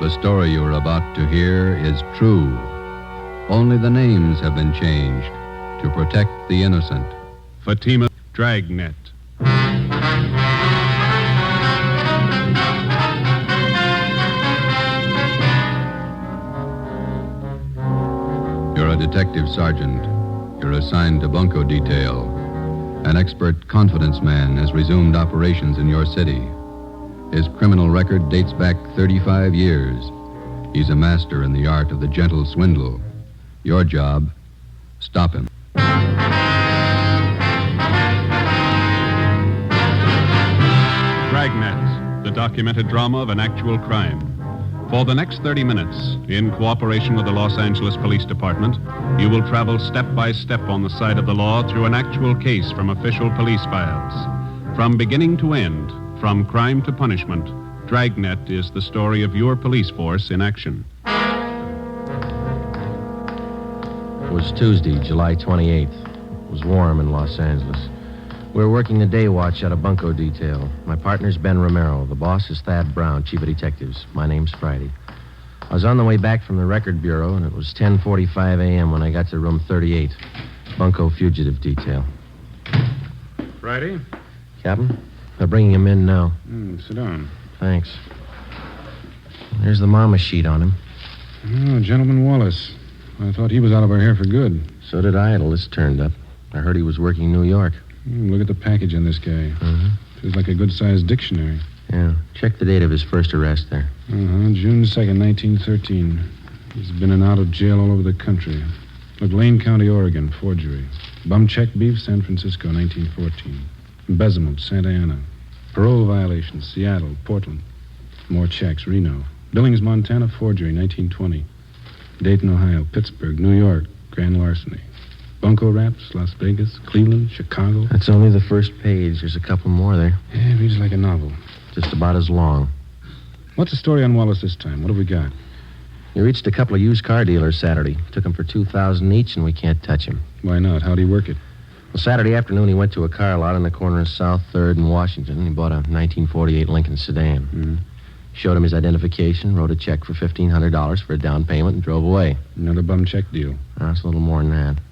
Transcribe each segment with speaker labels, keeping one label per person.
Speaker 1: The story you are about to hear is true. Only the names have been changed to protect the innocent.
Speaker 2: Fatima, Dragnet.
Speaker 1: You're a detective sergeant. You're assigned to bunco detail. An expert confidence man has resumed operations in your city. His criminal record dates back 35 years. He's a master in the art of the gentle swindle. Your job, stop him.
Speaker 2: Dragnet, the documented drama of an actual crime. For the next 30 minutes, in cooperation with the Los Angeles Police Department, you will travel step by step on the side of the law through an actual case from official police files. From beginning to end, from crime to punishment, Dragnet is the story of your police force in action.
Speaker 3: It was Tuesday, July 28th. It was warm in Los Angeles. We were working the day watch out of bunco detail. My partner's Ben Romero. The boss is Thad Brown, chief of detectives. My name's Friday. I was on the way back from the record bureau, and it was 10:45 a.m. when I got to room 38, bunco fugitive detail.
Speaker 2: Friday?
Speaker 3: Captain, they're bringing him in now.
Speaker 2: Sit down.
Speaker 3: Thanks. There's the mama sheet on him.
Speaker 4: Oh, Gentleman Wallace. I thought he was out of our hair for good.
Speaker 3: So did I till this turned up. I heard he was working in New York.
Speaker 4: Look at the package on this guy. Feels like a good-sized dictionary.
Speaker 3: Yeah. Check the date of his first arrest there.
Speaker 4: June 2nd, 1913. He's been in and out of jail all over the country. Look, Lane County, Oregon, forgery. Bum check beef, San Francisco, 1914. Embezzlement, Santa Ana. Parole violation, Seattle, Portland. More checks, Reno. Billings, Montana, forgery, 1920. Dayton, Ohio, Pittsburgh, New York, grand larceny. Bunco raps, Las Vegas, Cleveland, Chicago.
Speaker 3: That's only the first page. There's a couple more there.
Speaker 4: Yeah, it reads like a novel.
Speaker 3: Just about as long.
Speaker 4: What's the story on Wallace this time? What have we got?
Speaker 3: He reached a couple of used car dealers Saturday. Took them for $2,000 each, and we can't touch him.
Speaker 4: Why not? How'd he work it?
Speaker 3: Well, Saturday afternoon, he went to a car lot on the corner of South 3rd and Washington, and he bought a 1948 Lincoln sedan. Showed him his identification, wrote a check for $1,500 for a down payment, and drove away.
Speaker 4: Another bum check deal.
Speaker 3: It's a little more than that.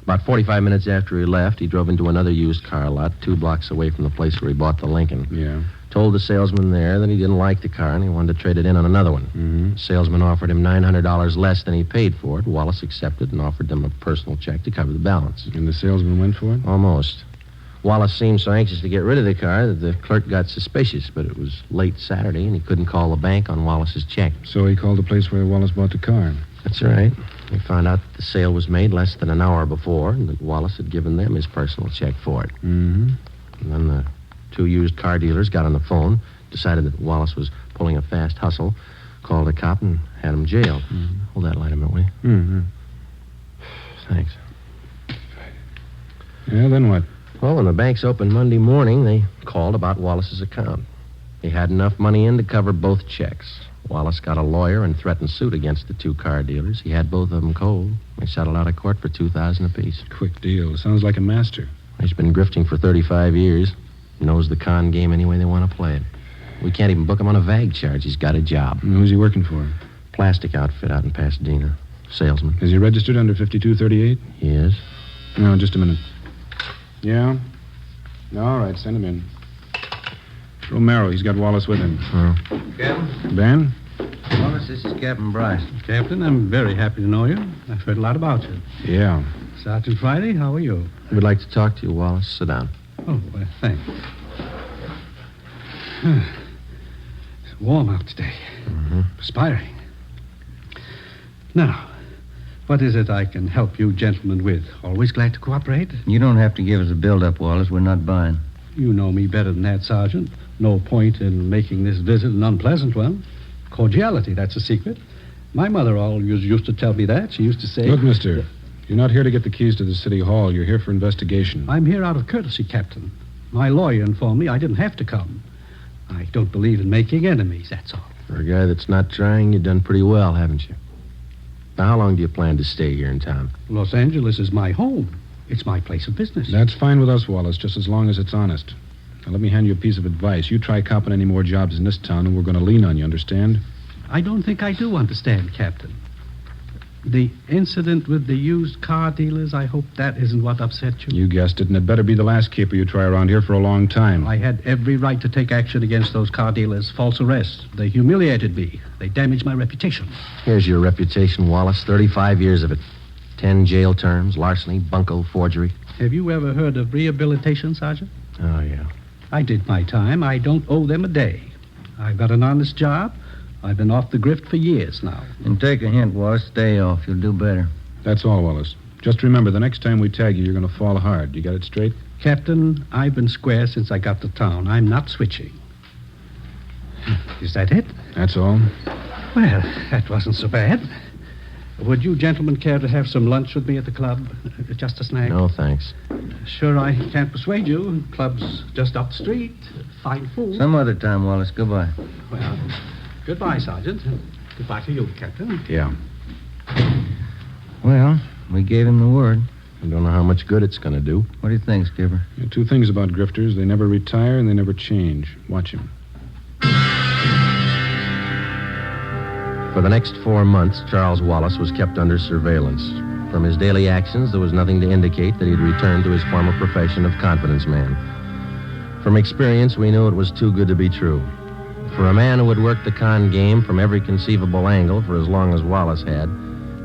Speaker 3: About 45 minutes after he left, he drove into another used car lot 2 blocks away from the place where he bought the Lincoln.
Speaker 4: Yeah.
Speaker 3: Told the salesman there that he didn't like the car and he wanted to trade it in on another one. The salesman offered him $900 less than he paid for it. Wallace accepted and offered them a personal check to cover the balance.
Speaker 4: And the salesman went for it?
Speaker 3: Almost. Wallace seemed so anxious to get rid of the car that the clerk got suspicious, but it was late Saturday and he couldn't call the bank on Wallace's check.
Speaker 4: So he called the place where Wallace bought the car.
Speaker 3: That's right. We found out that the sale was made less than an hour before and that Wallace had given them his personal check for it. And then the 2 used car dealers got on the phone, decided that Wallace was pulling a fast hustle, called a cop, and had him jailed. Hold that light a minute, will you? Thanks.
Speaker 4: Yeah, then what?
Speaker 3: Well, when the banks opened Monday morning, they called about Wallace's account. He had enough money in to cover both checks. Wallace got a lawyer and threatened suit against the 2 car dealers. He had both of them cold. They settled out of court for $2,000 apiece.
Speaker 4: Quick deal. Sounds like a master.
Speaker 3: He's been grifting for 35 years. Knows the con game any way they want to play it. We can't even book him on a VAG charge. He's got a job.
Speaker 4: And who's he working for?
Speaker 3: Plastic outfit out in Pasadena. Salesman.
Speaker 4: Is he registered under 5238?
Speaker 3: He is.
Speaker 4: No, just a minute. Yeah? All right, send him in. Romero, he's got Wallace with him.
Speaker 5: Captain?
Speaker 4: Ben?
Speaker 5: Wallace, this is Captain Bryce. Captain, I'm very happy to know you. I've heard a lot about you.
Speaker 4: Yeah.
Speaker 5: Sergeant Friday, how are you?
Speaker 3: We'd like to talk to you, Wallace. Sit down.
Speaker 5: Oh, well, thanks. It's warm out today. Perspiring. Now, what is it I can help you gentlemen with? Always glad to cooperate.
Speaker 6: You don't have to give us a build-up, Wallace. We're not buying.
Speaker 5: You know me better than that, Sergeant. No point in making this visit an unpleasant one. Cordiality, that's a secret. My mother always used to tell me that. She used to say...
Speaker 4: Look, mister, you're not here to get the keys to the city hall. You're here for investigation.
Speaker 5: I'm here out of courtesy, Captain. My lawyer informed me I didn't have to come. I don't believe in making enemies, that's all.
Speaker 3: For a guy that's not trying, you've done pretty well, haven't you? Now, how long do you plan to stay here in town?
Speaker 5: Los Angeles is my home. It's my place of business.
Speaker 4: That's fine with us, Wallace, just as long as it's honest. Now, let me hand you a piece of advice. You try copping any more jobs in this town, and we're going to lean on you, understand?
Speaker 5: I don't think I do understand, Captain. The incident with the used car dealers, I hope that isn't what upset you.
Speaker 4: You guessed it, and it better be the last caper you try around here for a long time.
Speaker 5: I had every right to take action against those car dealers. False arrest. They humiliated me. They damaged my reputation.
Speaker 3: Here's your reputation, Wallace. 35 years of it. 10 jail terms, larceny, bunco, forgery.
Speaker 5: Have you ever heard of rehabilitation, Sergeant?
Speaker 3: Oh, yeah.
Speaker 5: I did my time. I don't owe them a day. I've got an honest job. I've been off the grift for years now.
Speaker 6: And take a hint, Wallace. Stay off. You'll do better.
Speaker 4: That's all, Wallace. Just remember, the next time we tag you, you're going to fall hard. You got it straight?
Speaker 5: Captain, I've been square since I got to town. I'm not switching. Is that it?
Speaker 4: That's all.
Speaker 5: Well, that wasn't so bad. Would you gentlemen care to have some lunch with me at the club? Just a snack?
Speaker 3: No, thanks.
Speaker 5: Sure, I can't persuade you. Club's just up the street. Fine food.
Speaker 6: Some other time, Wallace. Goodbye.
Speaker 5: Well, goodbye, Sergeant. Goodbye to you, Captain.
Speaker 4: Yeah.
Speaker 6: Well, we gave him the word.
Speaker 3: I don't know how much good it's going to do.
Speaker 6: What do you think, Skipper?
Speaker 4: Two things about grifters. They never retire and they never change. Watch him.
Speaker 3: For the next 4 months, Charles Wallace was kept under surveillance. From his daily actions, there was nothing to indicate that he'd returned to his former profession of confidence man. From experience, we knew it was too good to be true. For a man who had worked the con game from every conceivable angle for as long as Wallace had,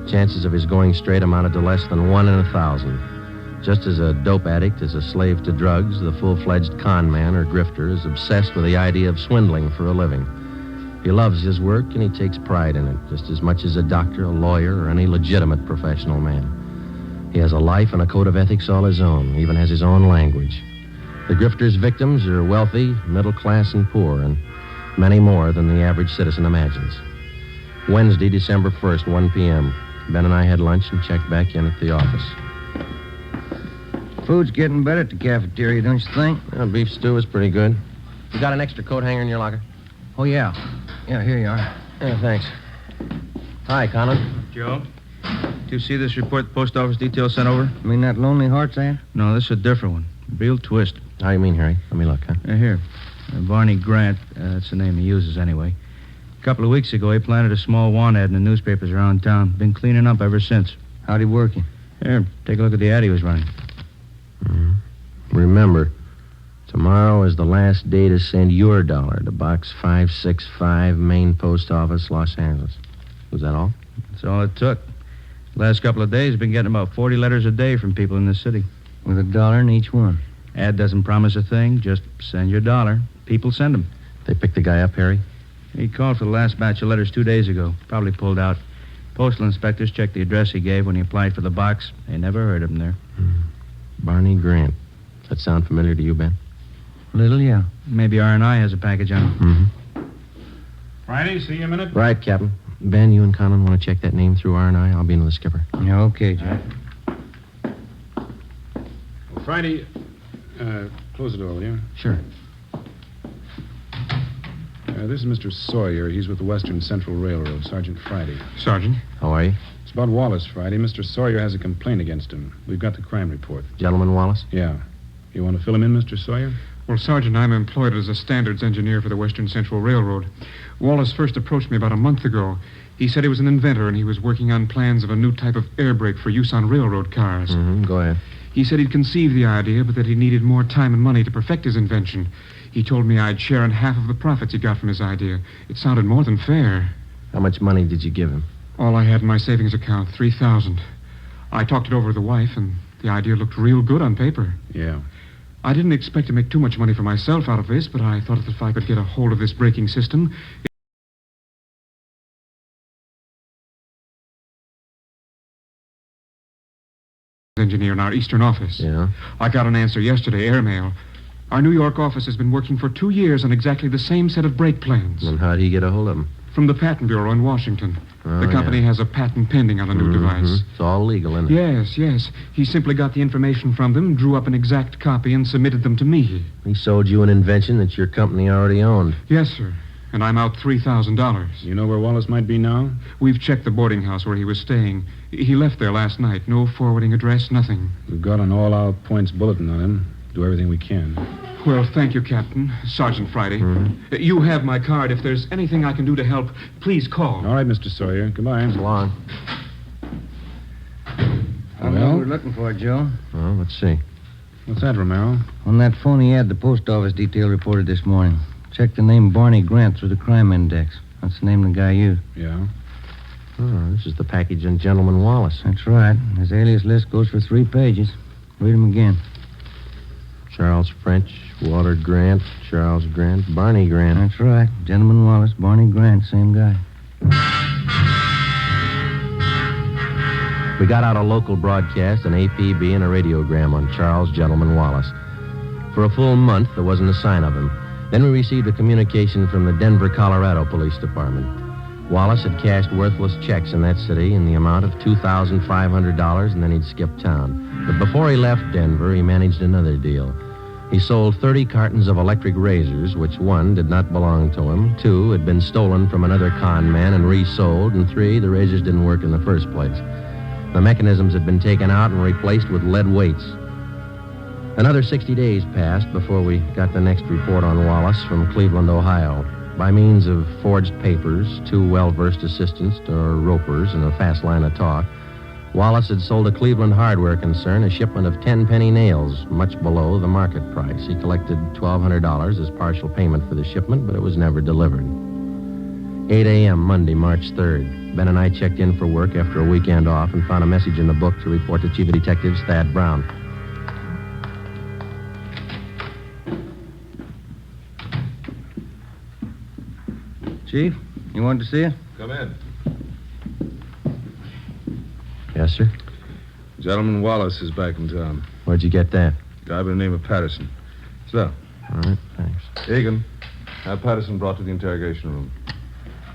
Speaker 3: chances of his going straight amounted to less than 1 in 1,000. Just as a dope addict is a slave to drugs, the full-fledged con man or grifter is obsessed with the idea of swindling for a living. He loves his work and he takes pride in it, just as much as a doctor, a lawyer, or any legitimate professional man. He has a life and a code of ethics all his own, even has his own language. The grifter's victims are wealthy, middle class, and poor, and many more than the average citizen imagines. Wednesday, December 1st, 1 p.m. Ben and I had lunch and checked back in at the office.
Speaker 6: Food's getting better at the cafeteria, don't you think?
Speaker 3: Beef stew is pretty good. You got an extra coat hanger in your locker?
Speaker 6: Oh, yeah. Yeah, here you are.
Speaker 3: Yeah, thanks. Hi, Conan.
Speaker 7: Joe, did you see this report the post office detail sent over?
Speaker 6: You mean that Lonely Hearts ad?
Speaker 7: No, this is a different one. Real twist.
Speaker 3: How you mean, Harry? Let me look, huh?
Speaker 7: Here. Barney Grant, that's the name he uses anyway. A couple of weeks ago, he planted a small want ad in the newspapers around town. Been cleaning up ever since.
Speaker 6: How'd he work you?
Speaker 7: Here, take a look at the ad he was running.
Speaker 3: Remember, tomorrow is the last day to send your dollar to Box 565, Main Post Office, Los Angeles. Was that all?
Speaker 7: That's all it took. Last couple of days, been getting about 40 letters a day from people in the city.
Speaker 6: With $1 in each one.
Speaker 7: Ad doesn't promise a thing. Just send your dollar. People send them.
Speaker 3: They picked the guy up, Harry?
Speaker 7: He called for the last batch of letters 2 days ago. Probably pulled out. Postal inspectors checked the address he gave when he applied for the box. They never heard of him there.
Speaker 3: Barney Grant. Does that sound familiar to you, Ben?
Speaker 6: Little, yeah.
Speaker 7: Maybe R&I has a package on it.
Speaker 3: Mm-hmm.
Speaker 4: Friday, see you a minute.
Speaker 3: Right, Captain. Ben, you and Conan want to check that name through R&I? I'll be in with the skipper.
Speaker 6: Yeah, okay, Jack.
Speaker 4: Well, Friday, close the door, will you?
Speaker 3: Sure.
Speaker 4: This is Mr. Sawyer. He's with the Western Central Railroad, Sergeant Friday.
Speaker 8: Sergeant.
Speaker 3: How are you?
Speaker 4: It's about Wallace, Friday. Mr. Sawyer has a complaint against him. We've got the crime report.
Speaker 3: Gentleman Wallace?
Speaker 4: Yeah. You want to fill him in, Mr. Sawyer?
Speaker 8: Well, Sergeant, I'm employed as a standards engineer for the Western Central Railroad. Wallace first approached me about a month ago. He said he was an inventor and he was working on plans of a new type of air brake for use on railroad cars.
Speaker 3: Go ahead.
Speaker 8: He said he'd conceived the idea, but that he needed more time and money to perfect his invention. He told me I'd share in half of the profits he got from his idea. It sounded more than fair.
Speaker 3: How much money did you give him?
Speaker 8: All I had in my savings account, $3,000. I talked it over with the wife, and the idea looked real good on paper.
Speaker 4: Yeah.
Speaker 8: I didn't expect to make too much money for myself out of this, but I thought that if I could get a hold of this braking system... engineer in our eastern office.
Speaker 3: Yeah?
Speaker 8: I got an answer yesterday, airmail. Our New York office has been working for 2 years on exactly the same set of brake plans.
Speaker 3: And how'd he get a hold of them?
Speaker 8: From the Patent Bureau in Washington.
Speaker 3: Oh,
Speaker 8: the company
Speaker 3: yeah.
Speaker 8: has a patent pending on the new device.
Speaker 3: It's all legal, isn't it?
Speaker 8: Yes. He simply got the information from them, drew up an exact copy, and submitted them to me.
Speaker 3: He sold you an invention that your company already owned.
Speaker 8: Yes, sir. And I'm out $3,000.
Speaker 4: You know where Wallace might be now?
Speaker 8: We've checked the boarding house where he was staying. He left there last night. No forwarding address, nothing.
Speaker 4: We've got an all-out points bulletin on him. do everything we can.
Speaker 8: Well, thank you, Captain. Sergeant Friday. You have my card. If there's anything I can do to help, please call.
Speaker 4: All right, Mr. Sawyer. Goodbye.
Speaker 3: So long.
Speaker 7: I know what we're looking for, Joe.
Speaker 3: Well, let's see.
Speaker 4: What's that, Romero?
Speaker 7: On that phony ad the post office detail reported this morning. Check the name Barney Grant through the crime index. That's the name the guy used.
Speaker 4: Yeah?
Speaker 3: Oh, this is the package on Gentleman Wallace.
Speaker 7: That's right. His alias list goes for 3 pages. Read him again.
Speaker 3: Charles French, Walter Grant, Charles Grant, Barney Grant.
Speaker 7: That's right. Gentleman Wallace, Barney Grant, same guy.
Speaker 3: We got out a local broadcast, an APB, and a radiogram on Charles Gentleman Wallace. For a full month, there wasn't a sign of him. Then we received a communication from the Denver, Colorado Police Department. Wallace had cashed worthless checks in that city in the amount of $2,500, and then he'd skipped town. But before he left Denver, he managed another deal. He sold 30 cartons of electric razors, which 1, did not belong to him, 2, had been stolen from another con man and resold, and 3, the razors didn't work in the first place. The mechanisms had been taken out and replaced with lead weights. Another 60 days passed before we got the next report on Wallace from Cleveland, Ohio. By means of forged papers, 2 well-versed assistants or ropers, and a fast line of talk, Wallace had sold a Cleveland hardware concern a shipment of 10-penny nails, much below the market price. He collected $1,200 as partial payment for the shipment, but it was never delivered. 8 a.m. Monday, March 3rd. Ben and I checked in for work after a weekend off and found a message in the book to report to Chief of Detectives Thad Brown.
Speaker 7: Chief, you wanted to see you?
Speaker 9: Come in.
Speaker 3: Yes, sir?
Speaker 9: Gentleman Wallace is back in town.
Speaker 3: Where'd you get that?
Speaker 9: Guy by the name of Patterson. So,
Speaker 3: All right, thanks.
Speaker 9: Egan, have Patterson brought to the interrogation room.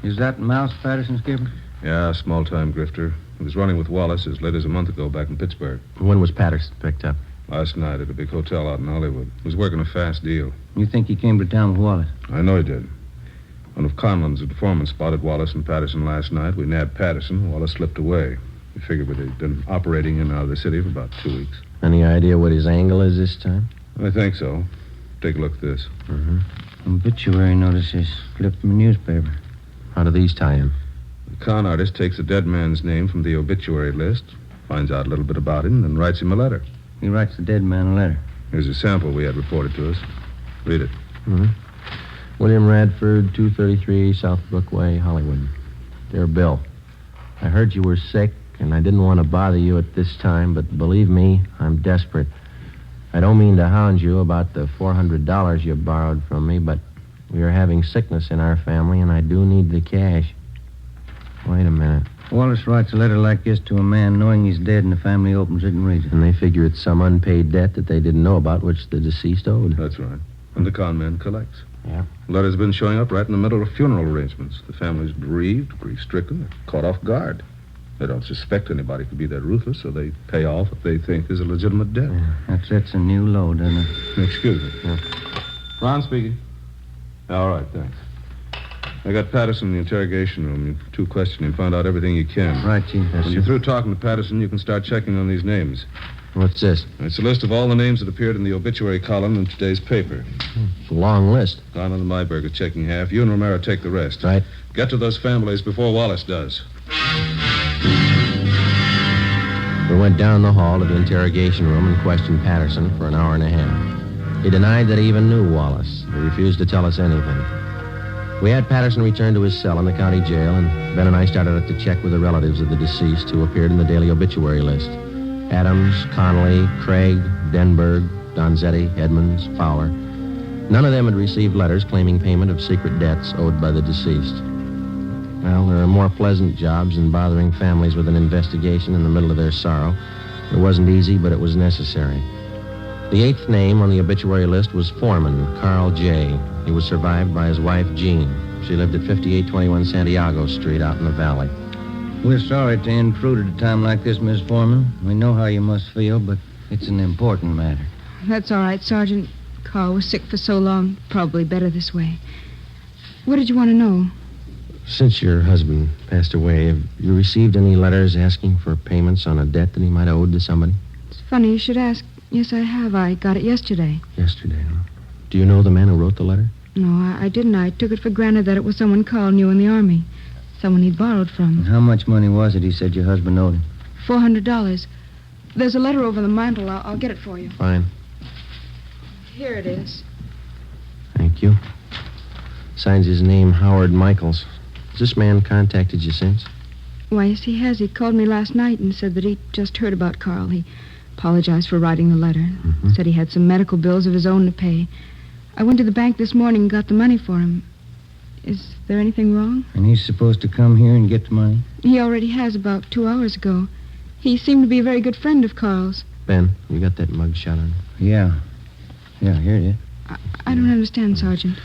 Speaker 7: Is that Mouse Patterson, Skipper?
Speaker 9: Yeah, small-time grifter. He was running with Wallace as late as a month ago back in Pittsburgh.
Speaker 3: When was Patterson picked up?
Speaker 9: Last night at a big hotel out in Hollywood. He was working a fast deal.
Speaker 7: You think he came to town with Wallace?
Speaker 9: I know he did. One of Conlon's informants spotted Wallace and Patterson last night. We nabbed Patterson. Wallace slipped away. We figured he'd been operating in and out of the city for about 2 weeks.
Speaker 3: Any idea what his angle is this time?
Speaker 9: I think so. Take a look at this.
Speaker 7: Obituary notices clipped from a newspaper.
Speaker 3: How do these tie in?
Speaker 9: The con artist takes a dead man's name from the obituary list, finds out a little bit about him, and writes him a letter.
Speaker 7: He writes the dead man a letter.
Speaker 9: Here's a sample we had reported to us. Read it.
Speaker 3: William Radford, 233 South Brookway, Hollywood. Dear Bill, I heard you were sick, and I didn't want to bother you at this time, but believe me, I'm desperate. I don't mean to hound you about the $400 you borrowed from me, but we are having sickness in our family, and I do need the cash. Wait a minute.
Speaker 7: Wallace writes a letter like this to a man knowing he's dead, and the family opens it and reads it.
Speaker 3: And they figure it's some unpaid debt that they didn't know about, which the deceased owed.
Speaker 9: That's right. And the con man collects.
Speaker 3: Yeah.
Speaker 9: The letter's been showing up right in the middle of funeral arrangements. The family's bereaved, grief-stricken, they're caught off guard. They don't suspect anybody could be that ruthless, so they pay off what they think is a legitimate debt.
Speaker 7: That sets a new low, doesn't it?
Speaker 9: Excuse me.
Speaker 3: Yeah.
Speaker 9: Ron speaking. All right, thanks. I got Patterson in the interrogation room. You two question him, find out everything you can.
Speaker 7: Right, Chief.
Speaker 9: When you're through talking to Patterson, you can start checking on these names.
Speaker 3: What's this?
Speaker 9: It's a list of all the names that appeared in the obituary column in today's paper.
Speaker 3: It's a long list.
Speaker 9: Conlon and Myberg are checking half. You and Romero take the rest.
Speaker 3: Right.
Speaker 9: Get to those families before Wallace does.
Speaker 3: We went down the hall to the interrogation room and questioned Patterson for an hour and a half. He denied that he even knew Wallace. He refused to tell us anything. We had Patterson returned to his cell in the county jail, and Ben and I started to check with the relatives of the deceased who appeared in the daily obituary list. Adams, Connolly, Craig, Denberg, Donzetti, Edmonds, Fowler. None of them had received letters claiming payment of secret debts owed by the deceased. Well, there are more pleasant jobs than bothering families with an investigation in the middle of their sorrow. It wasn't easy, but it was necessary. The 8th name on the obituary list was Foreman, Carl J. He was survived by his wife, Jean. She lived at 5821 Santiago Street out in the valley.
Speaker 7: We're sorry to intrude at a time like this, Miss Foreman. We know how you must feel, but it's an important matter.
Speaker 10: That's all right, Sergeant. Carl was sick for so long. Probably better this way. What did you want to know?
Speaker 3: Since your husband passed away, have you received any letters asking for payments on a debt that he might have owed to somebody?
Speaker 10: It's funny you should ask. Yes, I have. I got it yesterday.
Speaker 3: Yesterday, huh? Do you know the man who wrote the letter?
Speaker 10: No, I didn't. I took it for granted that it was someone Carl knew in the Army. Someone he'd borrowed from.
Speaker 6: And how much money was it he said your husband owed him?
Speaker 10: $400. There's a letter over the mantel. I'll get it for you.
Speaker 3: Fine.
Speaker 10: Here it is.
Speaker 3: Thank you. Signs his name Howard Michaels. Has this man contacted you since?
Speaker 10: Why, yes, he has. He called me last night and said that he'd just heard about Carl. He apologized for writing the letter.
Speaker 3: Mm-hmm.
Speaker 10: Said he had some medical bills of his own to pay. I went to the bank this morning and got the money for him. Is there anything wrong?
Speaker 6: And he's supposed to come here and get the money?
Speaker 10: He already has about 2 hours ago. He seemed to be a very good friend of Carl's.
Speaker 3: Ben, you got that mug shot on you?
Speaker 6: Yeah. Yeah, here it is.
Speaker 10: I don't understand, Sergeant.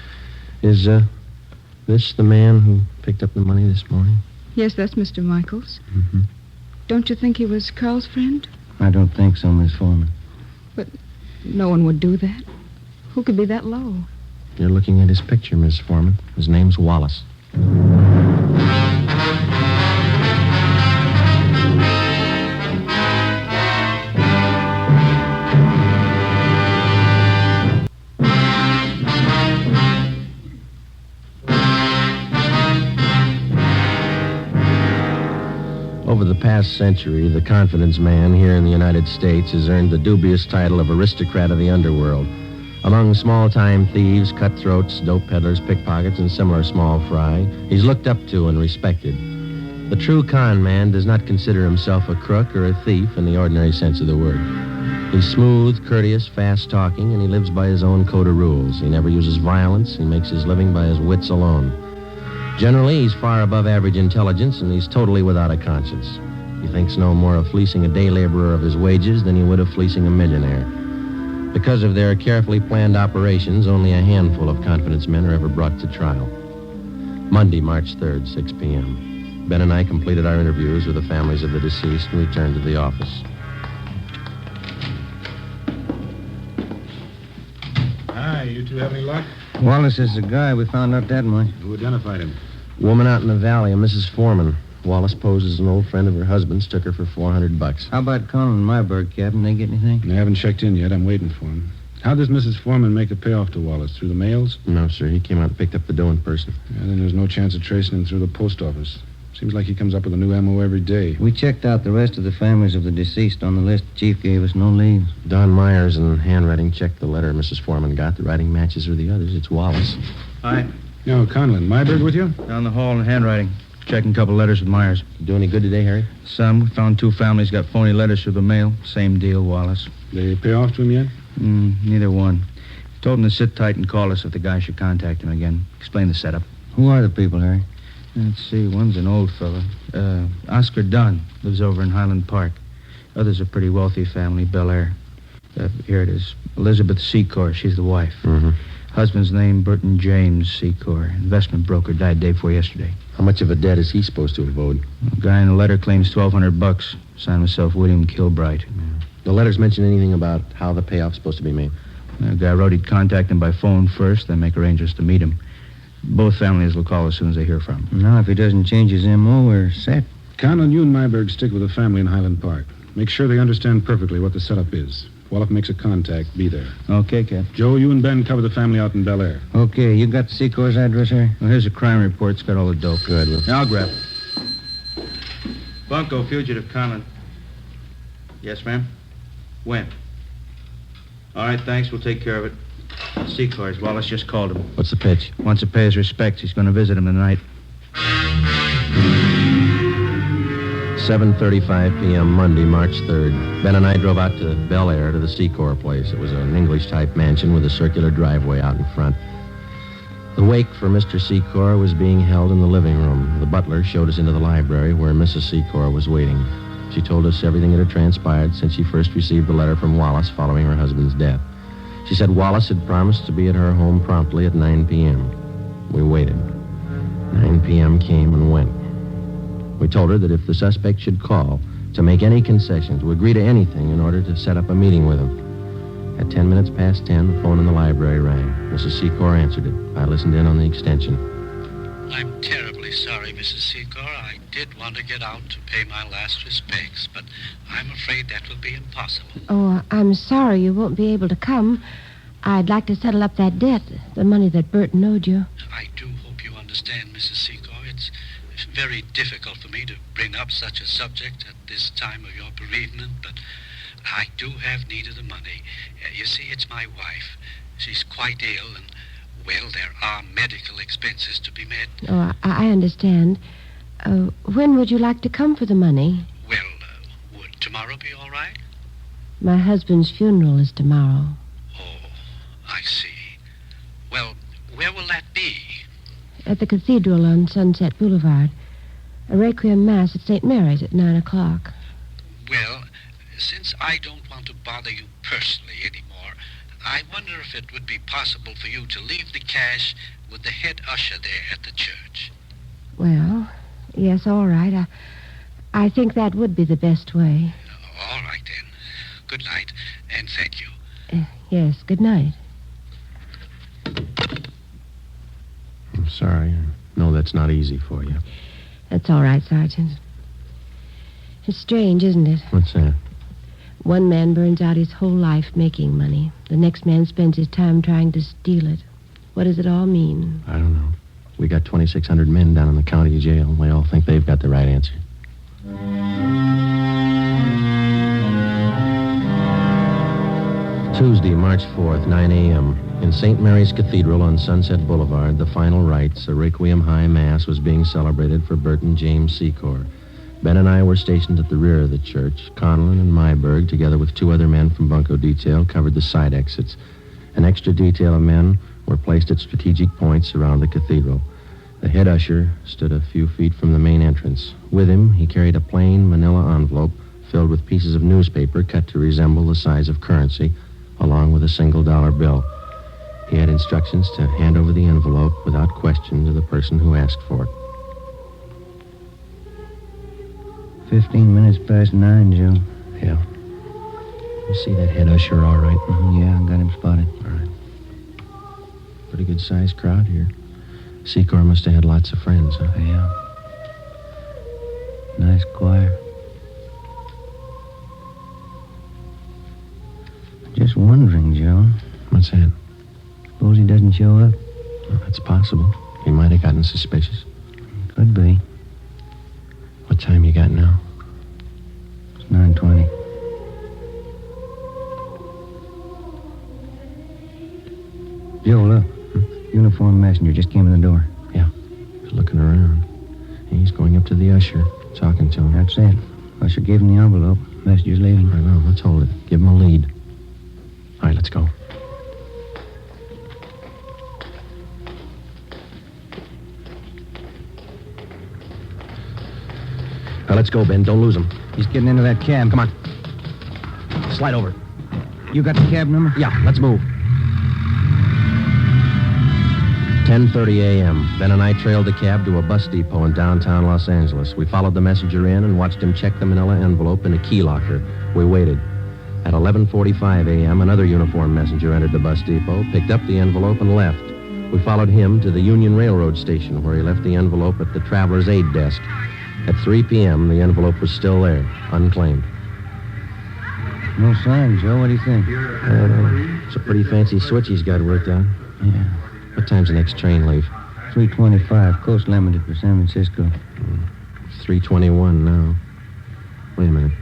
Speaker 3: Is, this the man who picked up the money this morning?
Speaker 10: Yes, that's Mr. Michaels.
Speaker 3: Mm-hmm.
Speaker 10: Don't you think he was Carl's friend?
Speaker 6: I don't think so, Miss Foreman.
Speaker 10: But no one would do that. Who could be that low?
Speaker 3: You're looking at his picture, Miss Foreman. His name's Wallace. Over the past century, the confidence man here in the United States has earned the dubious title of aristocrat of the underworld. Among small-time thieves, cutthroats, dope peddlers, pickpockets, and similar small fry, he's looked up to and respected. The true con man does not consider himself a crook or a thief in the ordinary sense of the word. He's smooth, courteous, fast-talking, and he lives by his own code of rules. He never uses violence. He makes his living by his wits alone. Generally, he's far above average intelligence, and he's totally without a conscience. He thinks no more of fleecing a day laborer of his wages than he would of fleecing a millionaire. Because of their carefully planned operations, only a handful of confidence men are ever brought to trial. Monday, March 3rd, 6 p.m. Ben and I completed our interviews with the families of the deceased and returned to the office.
Speaker 4: Hi, you two have any luck?
Speaker 6: Wallace is the guy. We found out that much.
Speaker 4: Who identified him?
Speaker 3: Woman out in the valley, a Mrs. Foreman. Wallace posed as an old friend of her husband's, took her for $400.
Speaker 6: How about Colin and Myberg, Captain? They get anything?
Speaker 4: They haven't checked in yet. I'm waiting for him. How does Mrs. Foreman make a payoff to Wallace? Through the mails?
Speaker 3: No, sir. He came out and picked up the dough in person.
Speaker 4: Yeah, then there's no chance of tracing him through the post office. Seems like he comes up with a new MO every day.
Speaker 6: We checked out the rest of the families of the deceased on the list the chief gave us. No leads.
Speaker 3: Don Myers in handwriting checked the letter Mrs. Foreman got. The writing matches with the others. It's Wallace.
Speaker 7: Hi.
Speaker 4: No, Conlon. Myberg with you?
Speaker 7: Down the hall in handwriting. Checking a couple letters with Myers.
Speaker 3: Do any good today, Harry?
Speaker 7: Some. We found 2 families got phony letters through the mail. Same deal, Wallace.
Speaker 4: They pay off to him yet?
Speaker 7: Neither one. Told him to sit tight and call us if the guy should contact him again. Explain the setup.
Speaker 6: Who are the people, Harry?
Speaker 7: Let's see. One's an old fella. Oscar Dunn. Lives over in Highland Park. Other's a pretty wealthy family, Bel Air. Here it is. Elizabeth Secor. She's the wife.
Speaker 3: Mm-hmm.
Speaker 7: Husband's name, Burton James Secor. Investment broker. Died day before yesterday.
Speaker 3: How much of a debt is he supposed to have owed?
Speaker 7: The guy in the letter claims $1,200. Signed himself William Kilbright.
Speaker 3: The letters mention anything about how the payoff's supposed to be made?
Speaker 7: The guy wrote he'd contact him by phone first, then make arrangements to meet him. Both families will call as soon as they hear from him.
Speaker 6: Now, if he doesn't change his M.O., we're set.
Speaker 4: Conlon, you and Myberg stick with the family in Highland Park. Make sure they understand perfectly what the setup is. If Wallach makes a contact, be there.
Speaker 7: Okay, Cap.
Speaker 4: Joe, you and Ben cover the family out in Bel Air.
Speaker 6: Okay, you got Secor's address, Harry?
Speaker 7: Well, here's a crime report. It's got all the dope.
Speaker 3: Good.
Speaker 7: Yeah, I'll grab it. Bunko, fugitive, Conlon. Yes, ma'am? When? All right, thanks. We'll take care of it. Secor's. Wallace just called him.
Speaker 3: What's the pitch?
Speaker 7: Wants to pay his respects. He's going to visit him tonight.
Speaker 3: 7:35 p.m. Monday, March 3rd. Ben and I drove out to Bel Air to the Secor place. It was an English-type mansion with a circular driveway out in front. The wake for Mr. Secor was being held in the living room. The butler showed us into the library where Mrs. Secor was waiting. She told us everything that had transpired since she first received the letter from Wallace following her husband's death. She said Wallace had promised to be at her home promptly at 9 p.m. We waited. 9 p.m. came and went. We told her that if the suspect should call, to make any concession, to agree to anything in order to set up a meeting with him. At 10 minutes past 10, the phone in the library rang. Mrs. Secor answered it. I listened in on the extension.
Speaker 11: I'm terribly terribly sorry, Mrs. Secor. I did want to get out to pay my last respects, but I'm afraid that will be impossible.
Speaker 12: Oh, I'm sorry you won't be able to come. I'd like to settle up that debt, the money that Burton owed you.
Speaker 11: I do hope you understand, Mrs. Secor. It's very difficult for me to bring up such a subject at this time of your bereavement, but I do have need of the money. You see, it's my wife. She's quite ill, and, well, there are medical expenses to be met.
Speaker 12: Oh, I understand. When would you like to come for the money?
Speaker 11: Well, would tomorrow be all right?
Speaker 12: My husband's funeral is tomorrow.
Speaker 11: Oh, I see. Well, where will that be?
Speaker 12: At the cathedral on Sunset Boulevard. A requiem mass at St. Mary's at 9 o'clock.
Speaker 11: Well, since I don't want to bother you personally anymore, I wonder if it would be possible for you to leave the cash with the head usher there at the church.
Speaker 12: Well, yes, all right. I think that would be the best way.
Speaker 11: All right, then. Good night, and thank you.
Speaker 12: Yes, good night.
Speaker 3: I'm sorry. I know that's not easy for you.
Speaker 12: That's all right, Sergeant. It's strange, isn't it?
Speaker 3: What's that?
Speaker 12: One man burns out his whole life making money. The next man spends his time trying to steal it. What does it all mean?
Speaker 3: I don't know. We got 2,600 men down in the county jail. They all think they've got the right answer. Tuesday, March 4th, 9 a.m. In St. Mary's Cathedral on Sunset Boulevard, the final rites, a Requiem High Mass, was being celebrated for Burton James Secor. Ben and I were stationed at the rear of the church. Conlon and Myberg, together with 2 other men from Bunco Detail, covered the side exits. An extra detail of men were placed at strategic points around the cathedral. The head usher stood a few feet from the main entrance. With him, he carried a plain manila envelope filled with pieces of newspaper cut to resemble the size of currency, along with a $1 bill. He had instructions to hand over the envelope without question to the person who asked for it.
Speaker 6: 15 minutes past 9, Joe.
Speaker 3: Yeah. You see that head usher all right?
Speaker 6: Yeah, I got him spotted.
Speaker 3: All right. Pretty good-sized crowd here. Secor must have had lots of friends, huh?
Speaker 6: Yeah. Nice choir. Just wondering, Joe.
Speaker 3: What's that?
Speaker 6: Suppose he doesn't show up?
Speaker 3: Well, that's possible. He might have gotten suspicious.
Speaker 6: Could be.
Speaker 3: What time you got now?
Speaker 6: It's 9:20. Joe, look. Uniformed messenger just came in the door.
Speaker 3: Yeah. He's looking around. He's going up to the usher, talking to him.
Speaker 6: That's it. Usher gave him the envelope. Messenger's leaving.
Speaker 3: I know. Let's hold it. Give him a lead. All right, let's go. Now, let's go, Ben. Don't lose him.
Speaker 6: He's getting into that cab.
Speaker 3: Come on. Slide over.
Speaker 6: You got the cab number?
Speaker 3: Yeah, let's move. 10:30 a.m. Ben and I trailed the cab to a bus depot in downtown Los Angeles. We followed the messenger in and watched him check the manila envelope in a key locker. We waited. At 11:45 a.m., another uniformed messenger entered the bus depot, picked up the envelope, and left. We followed him to the Union Railroad station, where he left the envelope at the traveler's aid desk. At 3 p.m., the envelope was still there, unclaimed.
Speaker 6: No sign, Joe. What do you think?
Speaker 3: I don't know. It's a pretty fancy switch he's got worked out.
Speaker 6: Yeah.
Speaker 3: What time's the next train leave?
Speaker 6: 3:25. Coast limited for San Francisco.
Speaker 3: 3:21 now. Wait a minute.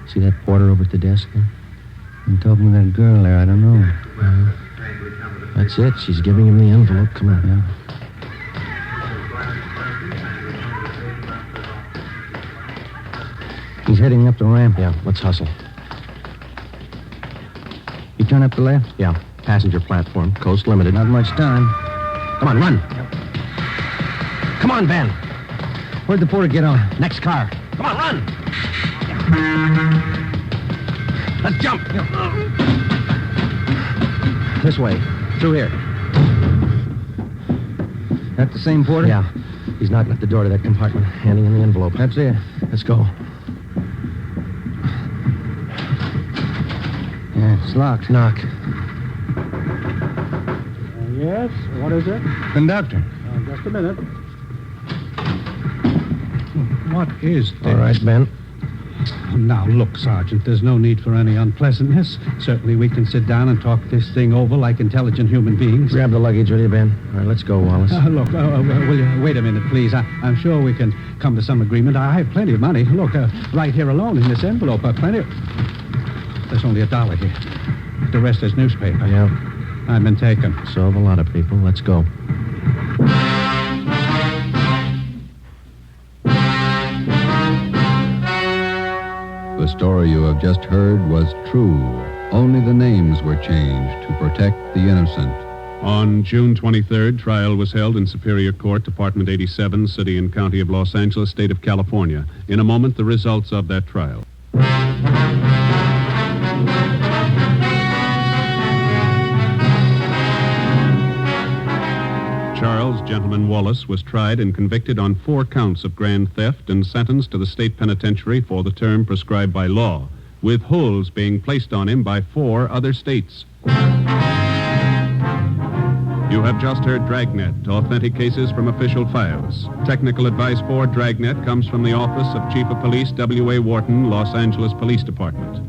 Speaker 3: See that porter over at the desk there?
Speaker 6: I'm talking to that girl there. I don't know.
Speaker 3: That's it. She's giving him the envelope. Come on.
Speaker 6: Yeah. He's heading up the ramp.
Speaker 3: Yeah, let's hustle.
Speaker 6: You turn up the left?
Speaker 3: Yeah, passenger platform, coast limited.
Speaker 6: Not much time.
Speaker 3: Come on, run. Come on, Ben.
Speaker 6: Where'd the porter get on?
Speaker 3: Next car. Come on, run. Let's jump. This way. Through here.
Speaker 6: That the same porter?
Speaker 3: Yeah. He's knocking at the door to that compartment, handing in the envelope.
Speaker 6: That's it.
Speaker 3: Let's go.
Speaker 6: Yeah, it's locked.
Speaker 3: Knock.
Speaker 13: Yes? What is it?
Speaker 6: Conductor.
Speaker 13: Just a minute.
Speaker 5: What is this?
Speaker 3: All right, Ben.
Speaker 5: Now, look, Sergeant, there's no need for any unpleasantness. Certainly we can sit down and talk this thing over like intelligent human beings.
Speaker 3: Grab the luggage, will you, Ben? All right, let's go, Wallace.
Speaker 5: Look, will you wait a minute, please? I'm sure we can come to some agreement. I have plenty of money. Look, right here alone in this envelope, plenty of... There's only $1 here. The rest is newspaper.
Speaker 3: Yeah.
Speaker 5: I've been taken.
Speaker 3: So have a lot of people. Let's go.
Speaker 1: The story you have just heard was true. Only the names were changed to protect the innocent.
Speaker 2: On June 23rd, trial was held in Superior Court, Department 87, City and County of Los Angeles, State of California. In a moment, the results of that trial. Charles Gentleman Wallace was tried and convicted on 4 counts of grand theft and sentenced to the state penitentiary for the term prescribed by law, with holds being placed on him by 4 other states. You have just heard Dragnet, authentic cases from official files. Technical advice for Dragnet comes from the Office of Chief of Police W.A. Wharton, Los Angeles Police Department.